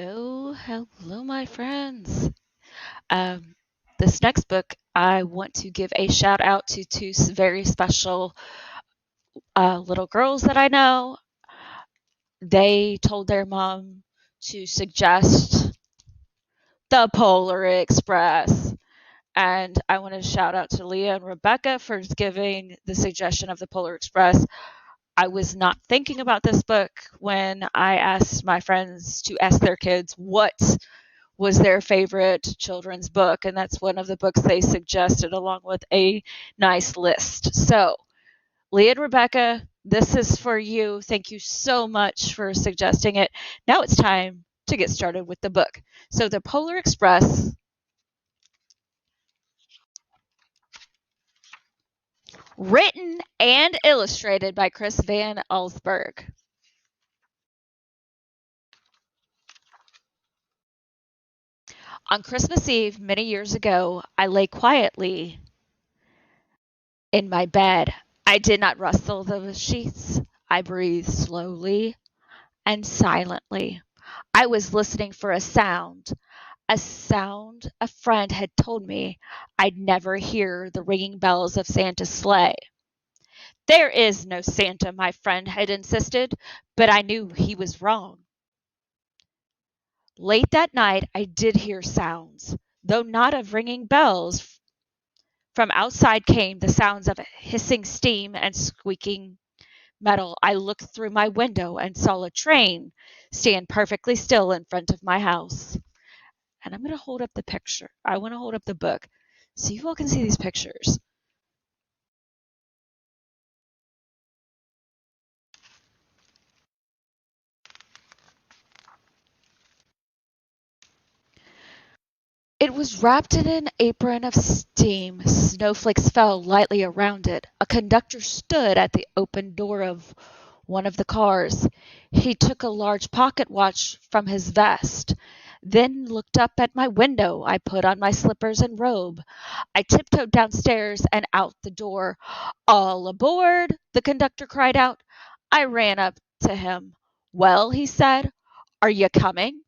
Hello, my friends. Um, this next book, I want to give a shout out to two very special little girls that I know. They told their mom to suggest the Polar Express. And I want to shout out to Leah and Rebecca for giving the suggestion of the Polar Express. I was not thinking about this book when I asked my friends to ask their kids what was their favorite children's book, and that's one of the books they suggested along with a nice list. So, Leah and Rebecca, this is for you. Thank you so much for suggesting it. Now it's time to get started with the book. So, The Polar Express, written and illustrated by Chris Van Allsburg. On Christmas Eve, many years ago, I lay quietly in my bed. I did not rustle the sheets. I breathed slowly and silently. I was listening for a sound a friend had told me I'd never hear the ringing bells of Santa's sleigh. There is no Santa, my friend had insisted, but I knew he was wrong. Late that night, I did hear sounds, though not of ringing bells. From outside came the sounds of hissing steam and squeaking metal. I looked through my window and saw a train stand perfectly still in front of my house. And I'm going to hold up the picture. I want to hold up the book so you all can see these pictures. It was wrapped in an apron of steam. Snowflakes fell lightly around it. A conductor stood at the open door of one of the cars. He took a large pocket watch from his vest, then looked up at my window. I put on my slippers and robe. I tiptoed downstairs and out the door. All aboard! The conductor cried out. I ran up to him. Well, he said, are you coming?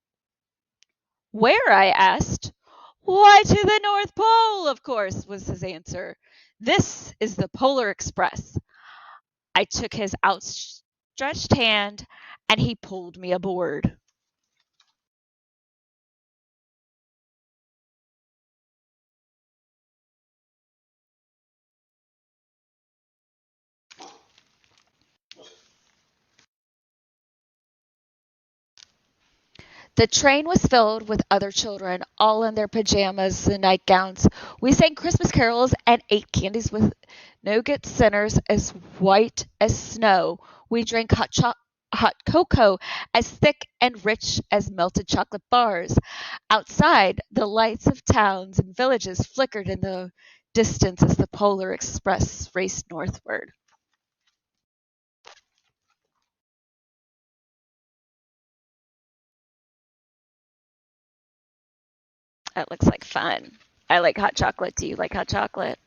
Where? I asked. Why, to the North Pole, of course, was his answer. This is the Polar Express. I took his outstretched hand and he pulled me aboard. The train was filled with other children, all in their pajamas and nightgowns. We sang Christmas carols and ate candies with nougat centers as white as snow. We drank hot cocoa as thick and rich as melted chocolate bars. Outside, the lights of towns and villages flickered in the distance as the Polar Express raced northward. That looks like fun. I like hot chocolate. Do you like hot chocolate?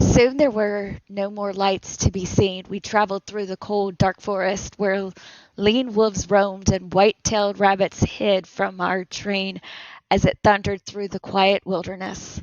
Soon there were no more lights to be seen. We traveled through the cold, dark forest where lean wolves roamed and white-tailed rabbits hid from our train as it thundered through the quiet wilderness.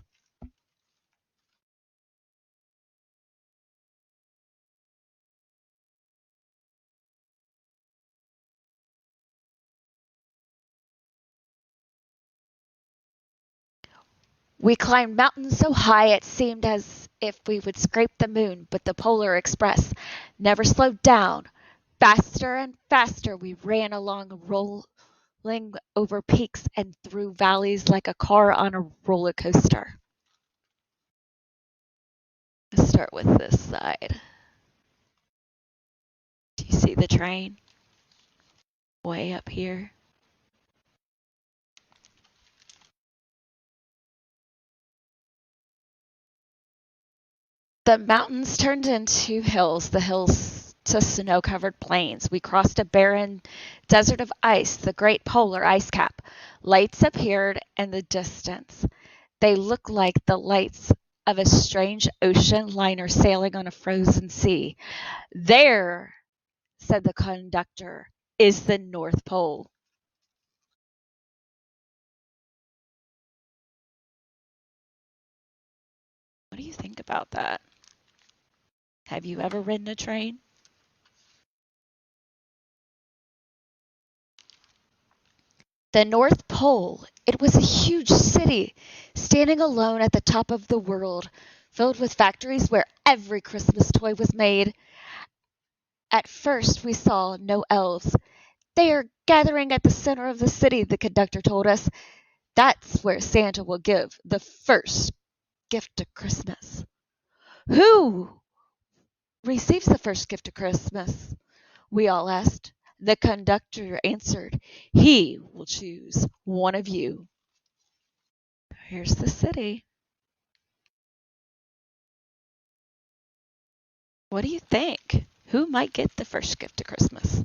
We climbed mountains so high it seemed as if we would scrape the moon, but the Polar Express never slowed down. Faster and faster we ran along, rolling over peaks and through valleys like a car on a roller coaster. Let's start with this side. Do you see the train way up here? The mountains turned into hills, the hills to snow covered plains. We crossed a barren desert of ice, the great polar ice cap. Lights appeared in the distance. They looked like the lights of a strange ocean liner sailing on a frozen sea. There said the conductor, is the North Pole. What do you think about that? Have you ever ridden a train? The North Pole. It was a huge city, standing alone at the top of the world, filled with factories where every Christmas toy was made. At first, we saw no elves. They are gathering at the center of the city, the conductor told us. That's where Santa will give the first gift of Christmas. Who receives the first gift of Christmas? We all asked. The conductor answered, he will choose one of you. Here's the city. What do you think? Who might get the first gift of Christmas?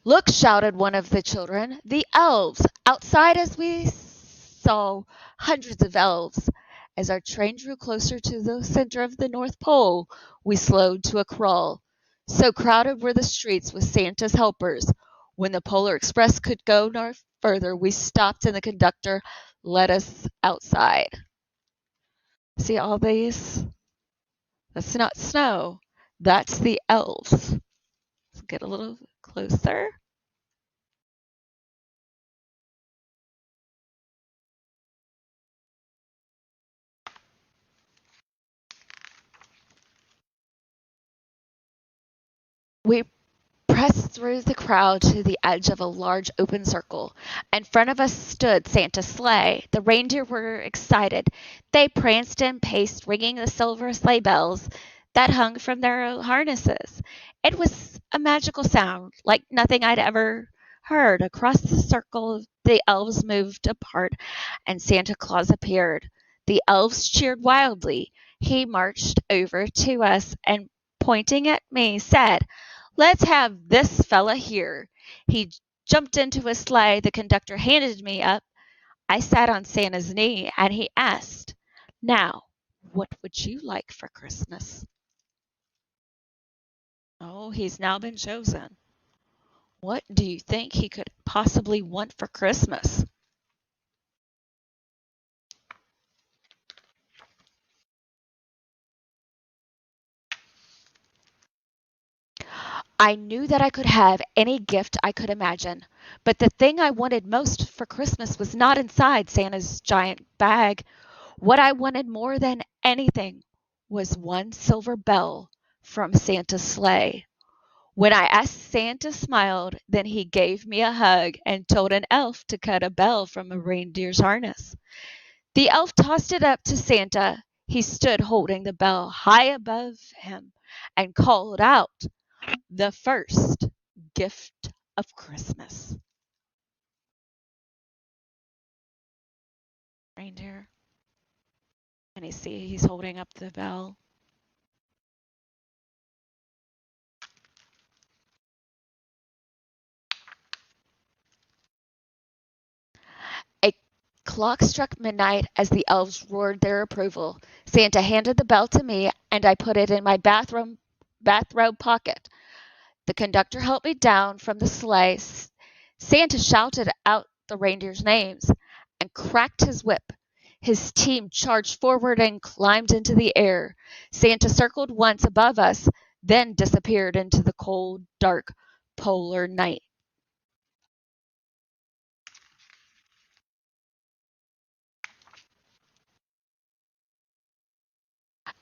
Look, shouted one of the children, the elves. Outside, as we saw hundreds of elves. As our train drew closer to the center of the North Pole, we slowed to a crawl. So crowded were the streets with Santa's helpers. When the Polar Express could go no further, we stopped and the conductor led us outside. See all these? That's not snow. That's the elves. Let's get a little closer. We pressed through the crowd to the edge of a large open circle. In front of us stood Santa's sleigh. The reindeer were excited. They pranced and paced, ringing the silver sleigh bells that hung from their harnesses. It was a magical sound, like nothing I'd ever heard. Across the circle, the elves moved apart, and Santa Claus appeared. The elves cheered wildly. He marched over to us and, pointing at me, said, "Let's have this fella here." He jumped into his sleigh. The conductor handed me up. I sat on Santa's knee, and he asked, "Now, what would you like for Christmas?" Oh, he's now been chosen. What do you think he could possibly want for Christmas? I knew that I could have any gift I could imagine, but the thing I wanted most for Christmas was not inside Santa's giant bag. What I wanted more than anything was one silver bell from Santa's sleigh. When I asked, Santa smiled, then he gave me a hug and told an elf to cut a bell from a reindeer's harness. The elf tossed it up to Santa. He stood holding the bell high above him and called out, "The first gift of Christmas." Reindeer. And you see he's holding up the bell. A clock struck midnight as the elves roared their approval. Santa handed the bell to me, and I put it in my bathrobe pocket. The conductor helped me down from the sleigh. Santa shouted out the reindeers' names and cracked his whip. His team charged forward and climbed into the air. Santa circled once above us, then disappeared into the cold, dark, polar night.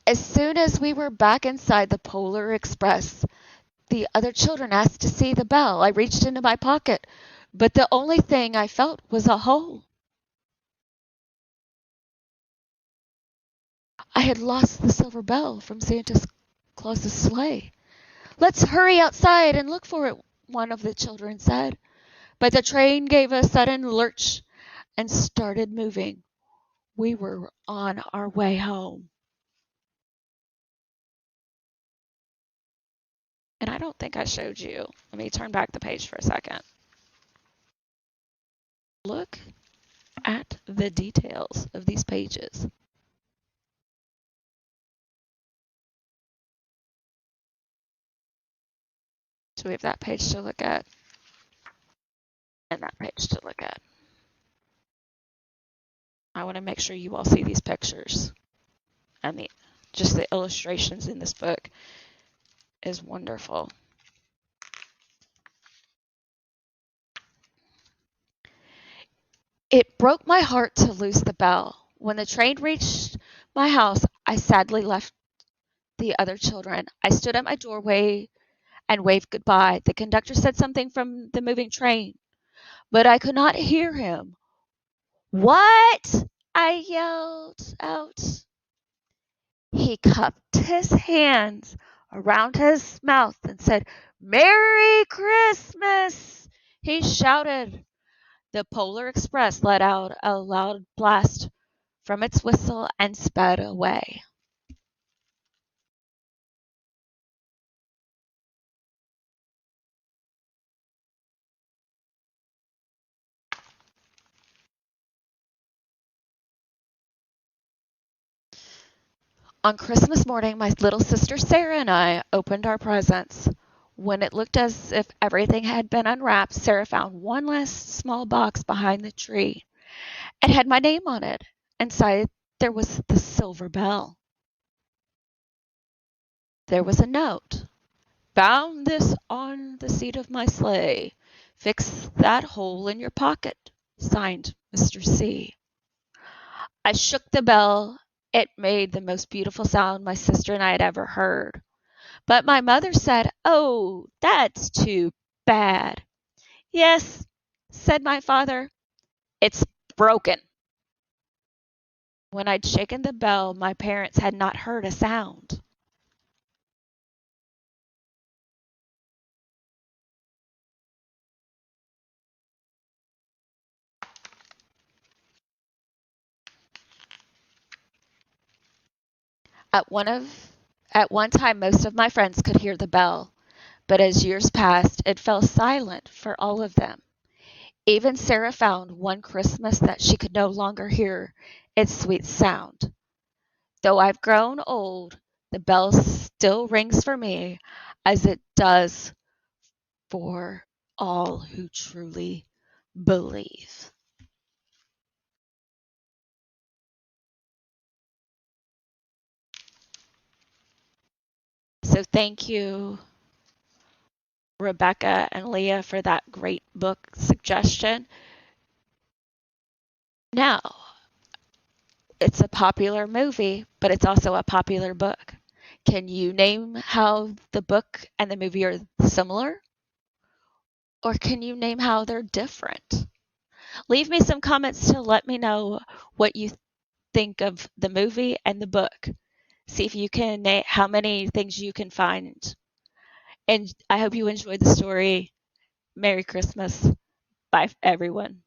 As soon as we were back inside the Polar Express, the other children asked to see the bell. I reached into my pocket, but the only thing I felt was a hole. I had lost the silver bell from Santa Claus's sleigh. "Let's hurry outside and look for it," one of the children said. But the train gave a sudden lurch and started moving. We were on our way home. And I don't think I showed you. Let me turn back the page for a second. Look at the details of these pages. Do we have that page to look at? And that page to look at. I want to make sure you all see these pictures. And just the illustrations in this book is wonderful. It broke my heart to lose the bell. When the train reached my house, I sadly left the other children. I stood at my doorway and waved goodbye. The conductor said something from the moving train, but I could not hear him. What? I yelled out. He cupped his hands around his mouth and said, "Merry Christmas!" He shouted. The Polar Express let out a loud blast from its whistle and sped away. On Christmas morning, my little sister Sarah and I opened our presents. When it looked as if everything had been unwrapped, Sarah found one last small box behind the tree. It had my name on it. Inside, there was the silver bell. There was a note. Found this on the seat of my sleigh. Fix that hole in your pocket. Signed, Mr. C. I shook the bell. It made the most beautiful sound my sister and I had ever heard. But my mother said, "Oh, that's too bad." "Yes," said my father, "it's broken." When I'd shaken the bell, my parents had not heard a sound. At one of at one time most of my friends could hear the bell, but as years passed, it fell silent for all of them. Even Sarah found one Christmas that she could no longer hear its sweet sound. Though I've grown old, the bell still rings for me as it does for all who truly believe. So thank you, Rebecca and Leah, for that great book suggestion. Now, it's a popular movie, but it's also a popular book. Can you name how the book and the movie are similar? Or can you name how they're different? Leave me some comments to let me know what you think of the movie and the book. See if you can name how many things you can find. And I hope you enjoyed the story. Merry Christmas. Bye, everyone.